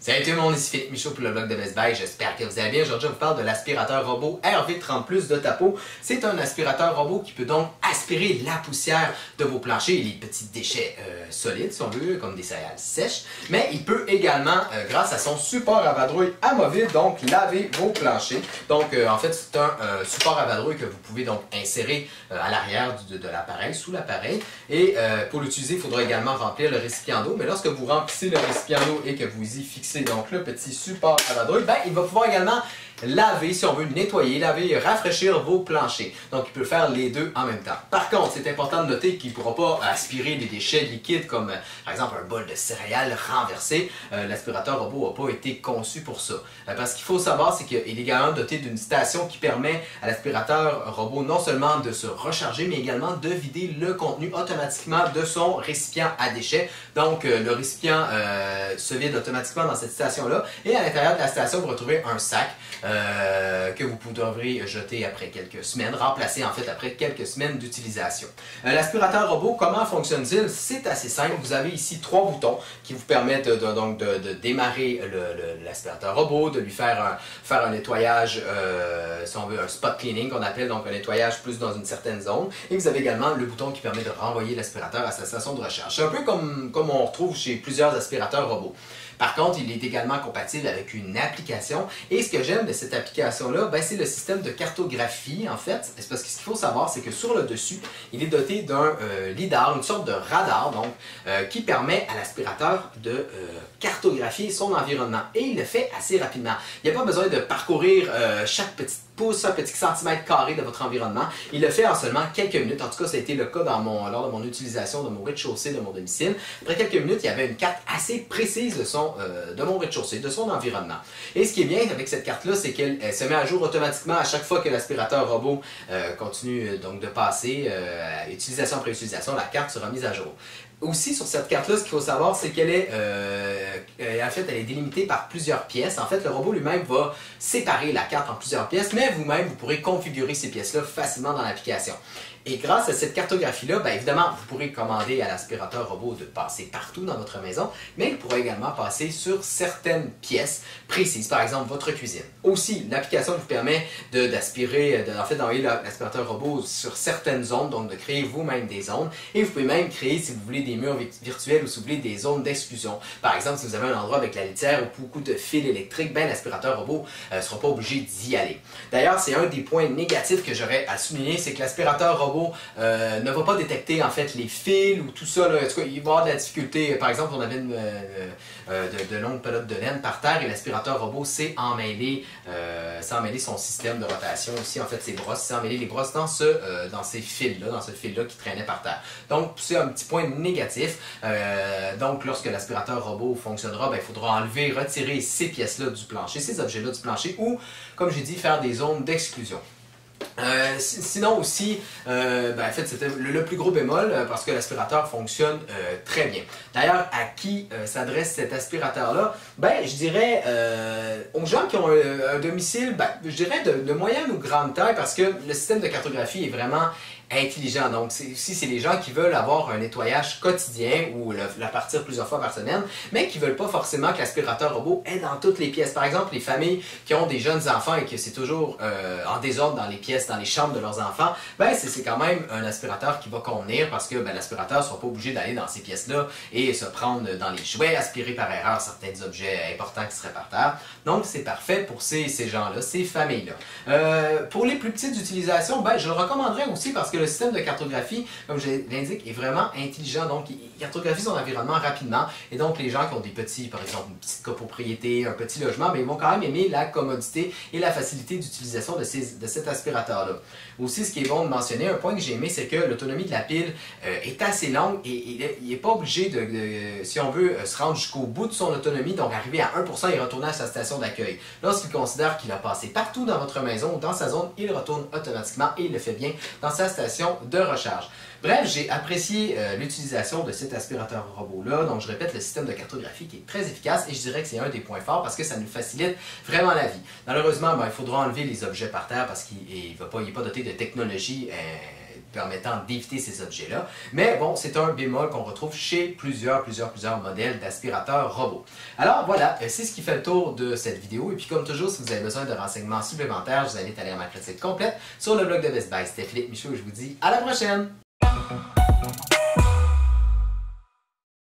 Salut tout le monde, ici Philippe Michaud pour le blog de Best Buy, j'espère que vous allez bien. Aujourd'hui, je vous parle de l'aspirateur robot RV30+ de Tapo. C'est un aspirateur robot qui peut donc aspirer la poussière de vos planchers et les petits déchets solides, si on veut, comme des céréales sèches. Mais il peut également, grâce à son support à vadrouille amovible, donc laver vos planchers. Donc, en fait, c'est un support à vadrouille que vous pouvez donc insérer à l'arrière de l'appareil, sous l'appareil. Et pour l'utiliser, il faudra également remplir le récipient d'eau. Mais lorsque vous remplissez le récipient d'eau et que vous y fixez donc le petit support à vadrouille, ben, il va pouvoir également laver, si on veut, nettoyer, laver et rafraîchir vos planchers. Donc, il peut faire les deux en même temps. Par contre, c'est important de noter qu'il ne pourra pas aspirer des déchets liquides comme, par exemple, un bol de céréales renversé. L'aspirateur robot n'a pas été conçu pour ça. Parce qu'il faut savoir, c'est qu'il est également doté d'une station qui permet à l'aspirateur robot non seulement de se recharger, mais également de vider le contenu automatiquement de son récipient à déchets. Donc, le récipient se vide automatiquement dans cette station-là. Et à l'intérieur de la station, vous retrouvez un sac que vous devrez jeter après quelques semaines, remplacer en fait après quelques semaines d'utilisation. L'aspirateur robot, comment fonctionne-t-il? C'est assez simple. Vous avez ici 3 boutons qui vous permettent de démarrer l'aspirateur robot, de lui faire un nettoyage, si on veut, un spot cleaning qu'on appelle, donc un nettoyage plus dans une certaine zone. Et vous avez également le bouton qui permet de renvoyer l'aspirateur à sa station de recharge. C'est un peu comme on retrouve chez plusieurs aspirateurs robots. Par contre, il est également compatible avec une application. Et ce que j'aime de cette application-là, ben, c'est le système de cartographie, en fait. C'est parce que ce qu'il faut savoir, c'est que sur le dessus, il est doté d'un lidar, une sorte de radar, donc, qui permet à l'aspirateur de cartographier son environnement. Et il le fait assez rapidement. Il n'y a pas besoin de parcourir chaque petite pouce, un petit centimètre carré de votre environnement. Il le fait en seulement quelques minutes. En tout cas, ça a été le cas lors de mon utilisation de mon rez-de-chaussée de mon domicile. Après quelques minutes, il y avait une carte assez précise de mon rez-de-chaussée, de son environnement. Et ce qui est bien avec cette carte-là, c'est qu'elle se met à jour automatiquement à chaque fois que l'aspirateur robot continue donc de passer, utilisation après utilisation, la carte sera mise à jour. Aussi, sur cette carte-là, ce qu'il faut savoir, c'est qu'elle est, en fait, elle est délimitée par plusieurs pièces. En fait, le robot lui-même va séparer la carte en plusieurs pièces, mais vous-même, vous pourrez configurer ces pièces-là facilement dans l'application. Et grâce à cette cartographie-là, bien évidemment, vous pourrez commander à l'aspirateur robot de passer partout dans votre maison, mais il pourra également passer sur certaines pièces précises, par exemple votre cuisine. Aussi, l'application vous permet d'aspirer, en fait, d'envoyer l'aspirateur robot sur certaines zones, donc de créer vous-même des zones. Et vous pouvez même créer, si vous voulez, des murs virtuels ou si vous voulez des zones d'exclusion. Par exemple, si vous avez un endroit avec la litière ou beaucoup de fils électriques, ben, l'aspirateur robot ne sera pas obligé d'y aller. D'ailleurs, c'est un des points négatifs que j'aurais à souligner, c'est que l'aspirateur robot ne va pas détecter en fait les fils ou tout ça. Là. En tout cas, il va y avoir de la difficulté. Par exemple, on avait de longues pelotes de laine par terre et l'aspirateur robot sait emmêler son système de rotation aussi, en fait ses brosses, sait emmêler les brosses dans ces fils-là, dans ce fil-là qui traînait par terre. Donc, c'est un petit point négatif. Donc, lorsque l'aspirateur robot fonctionnera, ben, il faudra enlever, retirer ces pièces-là du plancher, ces objets-là du plancher ou, comme j'ai dit, faire des zones d'exclusion. Sinon aussi, en fait, c'était le plus gros bémol parce que l'aspirateur fonctionne très bien. D'ailleurs, à qui s'adresse cet aspirateur-là? Ben, je dirais aux gens qui ont un domicile, ben, je dirais de moyenne ou grande taille parce que le système de cartographie est vraiment intelligent. Donc, si c'est les gens qui veulent avoir un nettoyage quotidien ou la partir plusieurs fois par semaine, mais qui ne veulent pas forcément que l'aspirateur robot est dans toutes les pièces. Par exemple, les familles qui ont des jeunes enfants et que c'est toujours en désordre dans les pièces, dans les chambres de leurs enfants, ben c'est quand même un aspirateur qui va convenir parce que ben, l'aspirateur ne sera pas obligé d'aller dans ces pièces-là et se prendre dans les jouets, aspirer par erreur certains objets importants qui seraient par terre. Donc, c'est parfait pour ces gens-là, ces familles-là. Pour les plus petites utilisations, ben, je le recommanderais aussi parce que le système de cartographie, comme je l'indique, est vraiment intelligent. Donc, il cartographie son environnement rapidement. Et donc, les gens qui ont des petits, par exemple, une petite copropriété, un petit logement, bien, ils vont quand même aimer la commodité et la facilité d'utilisation de cet aspirateur-là. Aussi, ce qui est bon de mentionner, un point que j'ai aimé, c'est que l'autonomie de la pile est assez longue et il n'est pas obligé si on veut, se rendre jusqu'au bout de son autonomie, donc arriver à 1% et retourner à sa station d'accueil. Lorsqu'il considère qu'il a passé partout dans votre maison ou dans sa zone, il retourne automatiquement et il le fait bien dans sa station de recharge. Bref, j'ai apprécié l'utilisation de cet aspirateur robot-là. Donc, je répète, le système de cartographie qui est très efficace et je dirais que c'est un des points forts parce que ça nous facilite vraiment la vie. Malheureusement, ben, il faudra enlever les objets par terre parce qu'il n'est pas doté de technologie permettant d'éviter ces objets-là. Mais bon, c'est un bémol qu'on retrouve chez plusieurs modèles d'aspirateurs robots. Alors voilà, c'est ce qui fait le tour de cette vidéo. Et puis comme toujours, si vous avez besoin de renseignements supplémentaires, je vous invite à lire ma critique complète sur le blog de Best Buy. C'était Philippe Michaud et je vous dis à la prochaine!